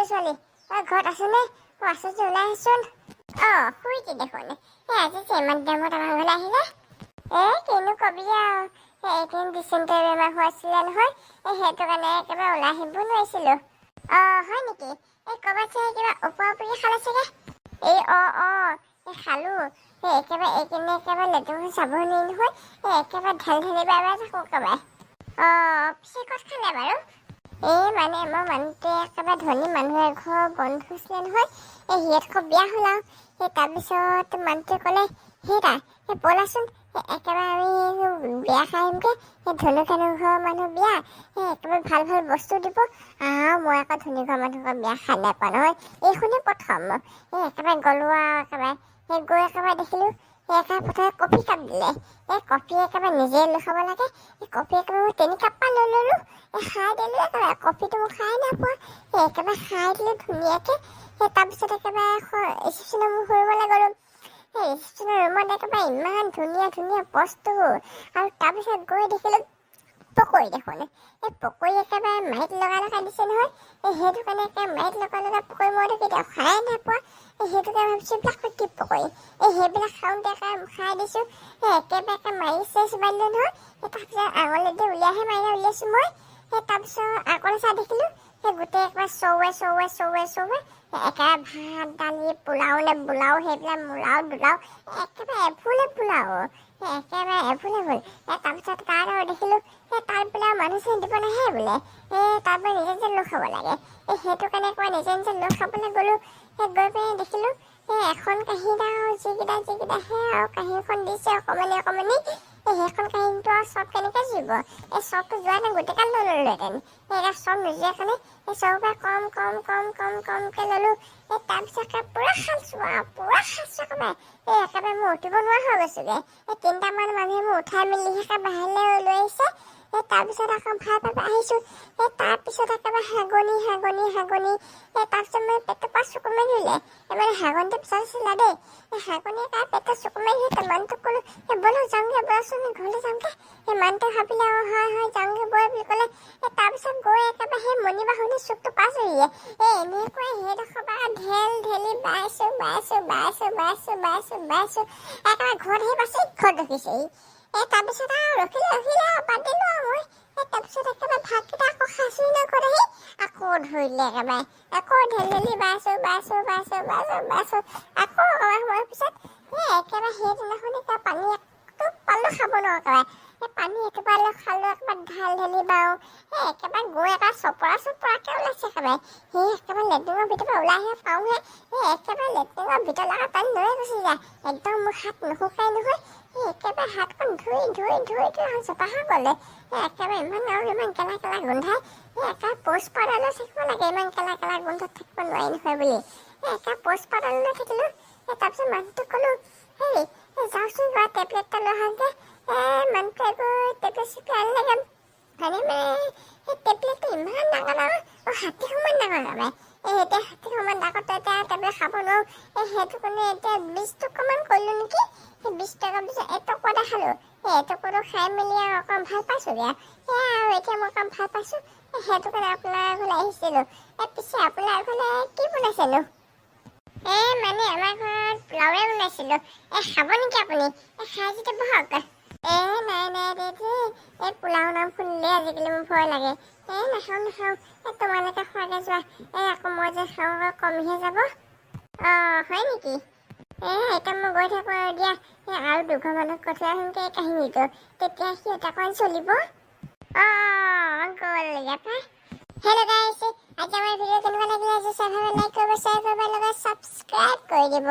ছোৱালী ঘৰত আছেনে? আছো যে ওলাই আহিচোন। শুইছি দেখোন। আজি যে ইমান টাইমত আমাৰ ঘৰলৈ আহিলে। কিনো কবি আৰু এইকেইদিন ডিচেণ্টাৰী বেমাৰ হৈছিলে নহয়। সেইটো কাৰণে একেবাৰে ওলাই আহিব নোৱাৰিছিলো। হয় নেকি? ক'ৰবাত চাগে কিবা ওপৰা-ওপৰি খালে চাগে। খালো। একেবাৰে এইকেইদিন একেবাৰে লেট্ৰিন চাবই নোৱাৰি নহয়। একেবাৰে ঢেল বাই থাকো একেবাৰে। পিছে ক'ত খালে বাৰু? মানে আমাৰ মানুহটোৱে একেবাৰে ধনী মানুহ এঘৰ বন্ধু আছিলে নহয়। সিহঁতক বিয়া হ'ল আৰু তাৰপিছত মানুহটোৱে ক'লে ব'লাচোন একেবাৰে আমি বিয়া খাই আহিমগৈ। ধনী ঘৰৰ মানুহ বিয়া, একেবাৰে ভাল ভাল বস্তু দিব। মই আকৌ ধনী ঘৰ মানুহৰ বিয়া খাই নাপাওঁ নহয়। এইখনেই প্ৰথম। একেবাৰে গ'লো আৰু একেবাৰে গৈ একেবাৰে দেখিলোঁ প্ৰথমে কফি কাপ দিলে। কফি একেবাৰে নিজে লৈ খাব লাগে। কফি একেবাৰে মই 3 কাপমান লৈ ল'লোঁ। খাই দিলোঁ একেবাৰে। কফিটো মই খাই নাই পোৱা। একেবাৰে খাই দিলোঁ ধুনীয়াকৈ। তাৰপিছত একেবাৰে ৰিচিপশ্যনত মোৰ ফুৰিবলৈ গ'লোঁ। ৰিচিপশ্যনৰ ৰুমত একেবাৰে ইমান ধুনীয়া ধুনীয়া বস্তু। আৰু তাৰপিছত গৈ দেখিলোঁ পকৰি দেখোন। পকৰি একেবাৰে মাইক লগাই দিছে নহয়। সেইটো কাৰণে একেবাৰে মাইক লগাই পকৰি মইতো কেতিয়াও খাই নাই পোৱা। সেইটো কাৰণে ভাবিছোঁ এইবিলাক কি পকৰি। সেইবিলাক খাওঁতে একেবাৰে খাই দিছোঁ। একেবাৰে মাৰি চেচ মাৰিলোঁ নহয়। তাৰপিছত আঙুলিদি উলিয়াইছোঁ মই। তাৰপিছত আকৌ চাই দেখিলোঁ গোটেই একেবাৰে চৌৱে একেবাৰে ভাত দালি পোলাও নে বোলাও সেইবিলাক মোলাও দোলাও একেবাৰে এফুলে পোলাও। তাৰপিছত তাত আৰু দেখিলোঁ তাত বোলে মানুহ চানুহ দিব নাহে বোলে। তাত বোলে নিজে লৈ খাব লাগে। সেইটো কাৰণে একেবাৰে নিজে লৈ খাবলৈ গ'লোঁ। গৈ পিনে দেখিলোঁ এখন কাঁহীত আৰু যিকেইটা আৰু কাঁহীখন দিছে অকণমানি। সেইখন কাঁহীটো আৰু চব কেনেকৈ জুৰিব। চবটো যোৱাহেঁতেন গোটেইকাল লৈ ল'লোহেঁতেন। এতিয়া চব নোজোৱাৰ কাৰণে চবকে কমকৈ ল'লোঁ। তাৰপিছত পুৰা খাইছোঁ একেবাৰে। একেবাৰে মই উঠিব নোৱাৰা হৈ গৈছোঁগৈ। 3টামান মানুহে মোক উঠাই মেলিহে বাহিৰলৈ লৈ আহিছে। তাৰপিছত আকৌ ভাত আহিছোঁ। তাৰপিছত একেবাৰে হাগনি। তাৰপিছত মানে পেটৰ পৰা চকু মাৰি ধৰিলে। মানে হাগনিতে পিছল আছিলে দেই। হাগনি পেটৰ চকু মাৰি ধৰিলে। মানুহটোক ক'লোঁ ব'লক যাওঁগৈ ব'লচোন ঘৰলৈ যাওঁগৈ। মানুহটোৱে ভাবিলে হয় যাওঁগৈ বৈ বুলি ক'লে। তাৰপিছত গৈ একেবাৰে সেই মণিবাহুনি চুকটো পাইছোঁহিয়ে। এনেকৈ সেইডোখৰ পৰা ঢেলি বাইছোঁ। একেবাৰে ঘৰত আহি পাইছে ঘৰত ৰখিছেহি। তাৰপিছত আৰু ৰখিলে বাদ দিলোঁ আৰু মই। তাৰপিছত একেবাৰে ভাতকেইটা আকৌ খাইছোঁ ন ঘৰত আহি আকৌ ধৰিলে একেবাৰে। আকৌ ঢেলি বাইছোঁ। আকৌ অকণমান সময়ৰ পিছত একেবাৰে সেইদিনাখনি পানী এটোপালো খাব নোৱাৰোঁ একেবাৰে। পানী এটোপালো খালোঁ একেবাৰে ঢেলি বাওঁ। একেবাৰে গৈ চপৰাকৈ ওলাইছে একেবাৰে। একেবাৰে লেট্ৰিনৰ ভিতৰৰ পৰা ওলাই আহি পাওঁহে একেবাৰে লেট্ৰিনৰ ভিতৰলৈকে পানী লৈয়ে গুচি যায়। একদম মোৰ হাত নুশুকাই নহয়। একেবাৰে হাতখন ধুই চফা হৈ গ'লে। একেবাৰে ইমান কেলা গোন্ধাই। একেবাৰে পোষ্ট পাউডাৰ থাকিব লাগে। ইমান কেলা গোন্ধত থাকিব নোৱাৰি নহয় বুলি। একেবাৰে পোষ্ট পাউডাৰ লৈ থাকিলোঁ। তাৰপিছত মানুহটোক ক'লোঁ যাওঁচোন যোৱা টেবলেট এটা লৈ আহোঁগৈ। মানুহটোৱে গৈ টেবলেট চেবলেট আনিলেগৈ। আনি মানে সেই টেবলেটটো ইমান ডাঙৰ হাতী সমান ডাঙৰ একেবাৰে। এতিয়া হাতী সমান ডাঙৰ এতিয়া টেবলেট খাব নোৱাৰোঁ। সেইটো কাৰণে এতিয়া 20 টকামান কৰিলোঁ নেকি। 20 টকাৰ পিছত এটুকুৰা খালোঁ। এটুকুৰাটো খাই মেলি আৰু অকণ ভাল পাইছোঁগৈ আৰু এতিয়া মই অকণ ভাল পাইছোঁ। সেইটো কাৰণে আপোনাৰ ঘৰলৈ আহিছিলোঁ। পিছে আপোনাৰ ঘৰলৈ কি বনাইছেনো? মানে আমাৰ ঘৰত পোলাওৱে বনাইছিলোঁ। খাব নেকি আপুনি? খাই যদি বহক। নাই দেই। পোলাও নাম শুনিলে আজিকালি মোৰ ভয় লাগে। নাখাওঁ। তোমালোকে খোৱাকৈ যোৱা। আকৌ মই যে খাওঁ কমিহে যাব। হয় নেকি? এতিয়া মই গৈ থাকোঁ আৰু দিয়া। আৰু 2ঘৰ মানুহক কৈ থৈ আহোঁগৈ কাহিনীটো। তেতিয়া সিহঁত অকণমান চলিব। গ'লগৈ পাই। হেল্ল' গাইছ, আজি আমাৰ ভিডিঅ' কেনেকুৱা লাগিলে? লাইক কৰিব, শ্বেয়াৰ কৰিব, লগত ছাবস্ক্ৰাইব কৰি দিব।